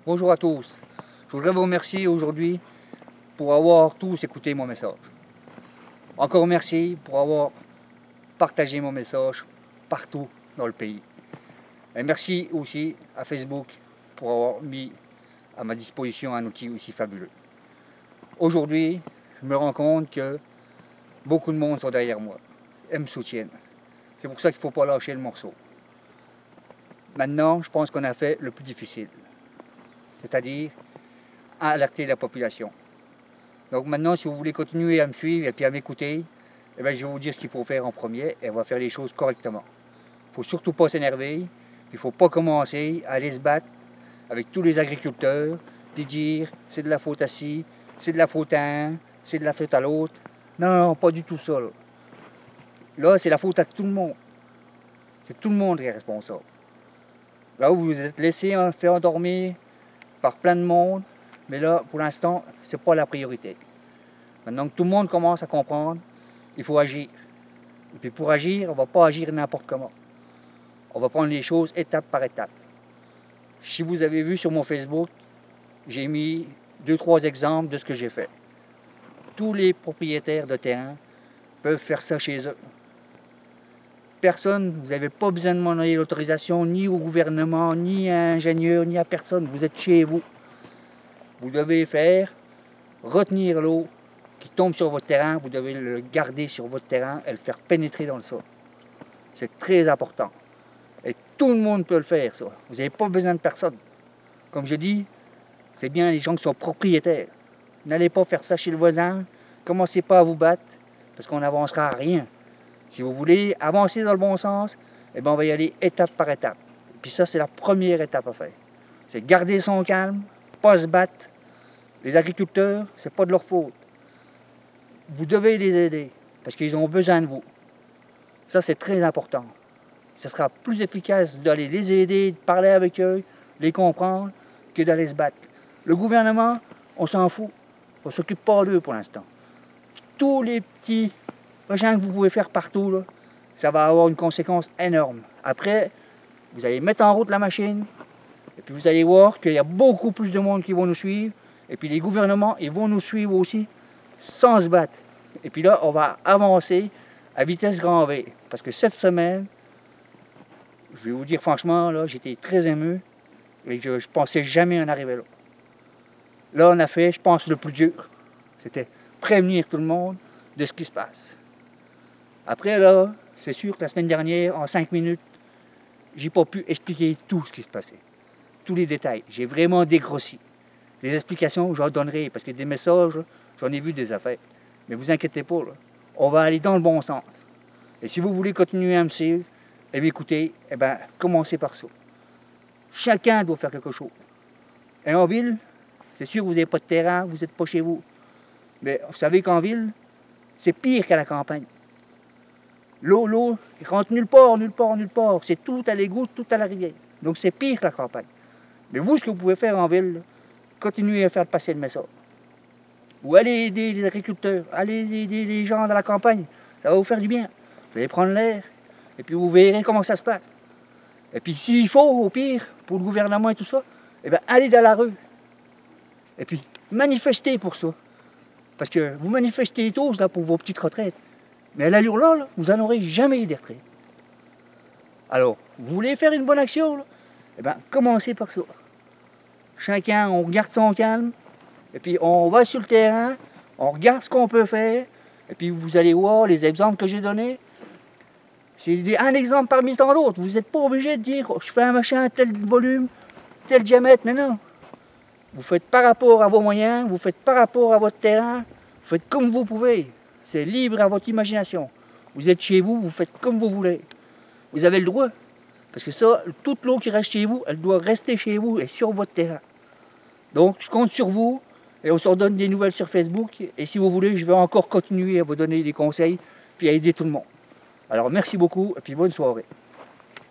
Bonjour à tous. Je voudrais vous remercier aujourd'hui pour avoir tous écouté mon message. Encore merci pour avoir partagé mon message partout dans le pays. Et merci aussi à Facebook pour avoir mis à ma disposition un outil aussi fabuleux. Aujourd'hui, je me rends compte que beaucoup de monde sont derrière moi et me soutiennent. C'est pour ça qu'il ne faut pas lâcher le morceau. Maintenant, je pense qu'on a fait le plus difficile, c'est-à-dire alerter la population. Donc maintenant, si vous voulez continuer à me suivre et puis à m'écouter, je vais vous dire ce qu'il faut faire en premier et on va faire les choses correctement. Il ne faut surtout pas s'énerver, il ne faut pas commencer à aller se battre avec tous les agriculteurs, puis dire c'est de la faute à ci, c'est de la faute à un, c'est de la faute à l'autre. Non, pas du tout ça. Là, c'est la faute à tout le monde. C'est tout le monde qui est responsable. Là où vous vous êtes laissé faire endormir par plein de monde, mais là, pour l'instant, ce n'est pas la priorité. Maintenant que tout le monde commence à comprendre, il faut agir. Et puis pour agir, on ne va pas agir n'importe comment. On va prendre les choses étape par étape. Si vous avez vu sur mon Facebook, j'ai mis 2-3 exemples de ce que j'ai fait. Tous les propriétaires de terrain peuvent faire ça chez eux. Personne, vous n'avez pas besoin de demander l'autorisation ni au gouvernement, ni à un ingénieur, ni à personne. Vous êtes chez vous. Vous devez retenir l'eau qui tombe sur votre terrain, vous devez le garder sur votre terrain et le faire pénétrer dans le sol. C'est très important. Et tout le monde peut le faire, ça. Vous n'avez pas besoin de personne. Comme je dis, c'est bien les gens qui sont propriétaires. N'allez pas faire ça chez le voisin. Commencez pas à vous battre, parce qu'on n'avancera à rien. Si vous voulez avancer dans le bon sens, eh bien on va y aller étape par étape. Et puis ça, c'est la première étape à faire. C'est garder son calme, pas se battre. Les agriculteurs, c'est pas de leur faute. Vous devez les aider, parce qu'ils ont besoin de vous. Ça, c'est très important. Ce sera plus efficace d'aller les aider, de parler avec eux, les comprendre, que d'aller se battre. Le gouvernement, on s'en fout. On ne s'occupe pas d'eux pour l'instant. Tous les petits machins que vous pouvez faire partout, là, ça va avoir une conséquence énorme. Après, vous allez mettre en route la machine, et puis vous allez voir qu'il y a beaucoup plus de monde qui vont nous suivre, et puis les gouvernements, ils vont nous suivre aussi, sans se battre. Et puis là, on va avancer à vitesse grand V. Parce que cette semaine, je vais vous dire franchement, là, j'étais très ému, et je ne pensais jamais en arriver là. Là, on a fait, je pense, le plus dur. C'était prévenir tout le monde de ce qui se passe. Après, là, c'est sûr que la semaine dernière, en 5 minutes, j'ai pas pu expliquer tout ce qui se passait. Tous les détails. J'ai vraiment dégrossi. Les explications, j'en donnerai, parce que des messages, j'en ai vu des affaires. Mais vous inquiétez pas, là, on va aller dans le bon sens. Et si vous voulez continuer à me suivre et m'écouter, eh bien, commencez par ça. Chacun doit faire quelque chose. Et en ville, c'est sûr que vous n'avez pas de terrain, vous n'êtes pas chez vous. Mais vous savez qu'en ville, c'est pire qu'à la campagne. L'eau, elle rentre nulle part, nulle part, nulle part. C'est tout à l'égout, tout à la rivière. Donc c'est pire que la campagne. Mais vous, ce que vous pouvez faire en ville, là, continuez à faire passer le message. Ou allez aider les agriculteurs, allez aider les gens dans la campagne. Ça va vous faire du bien. Vous allez prendre l'air, et puis vous verrez comment ça se passe. Et puis s'il faut, au pire, pour le gouvernement et tout ça, eh bien, allez dans la rue. Et puis, manifestez pour ça. Parce que vous manifestez tous là, pour vos petites retraites. Mais à l'allure là, vous n'en aurez jamais des retraites. Alors, vous voulez faire une bonne action, là? Eh bien, commencez par ça. Chacun, on garde son calme, et puis on va sur le terrain, on regarde ce qu'on peut faire, et puis vous allez voir les exemples que j'ai donnés. C'est un exemple parmi tant d'autres. Vous n'êtes pas obligé de dire, oh, je fais un machin, tel volume, tel diamètre, mais non. Vous faites par rapport à vos moyens, vous faites par rapport à votre terrain, vous faites comme vous pouvez. C'est libre à votre imagination. Vous êtes chez vous, vous faites comme vous voulez. Vous avez le droit. Parce que ça, toute l'eau qui reste chez vous, elle doit rester chez vous et sur votre terrain. Donc, je compte sur vous et on se redonne des nouvelles sur Facebook. Et si vous voulez, je vais encore continuer à vous donner des conseils puis à aider tout le monde. Alors, merci beaucoup et puis bonne soirée.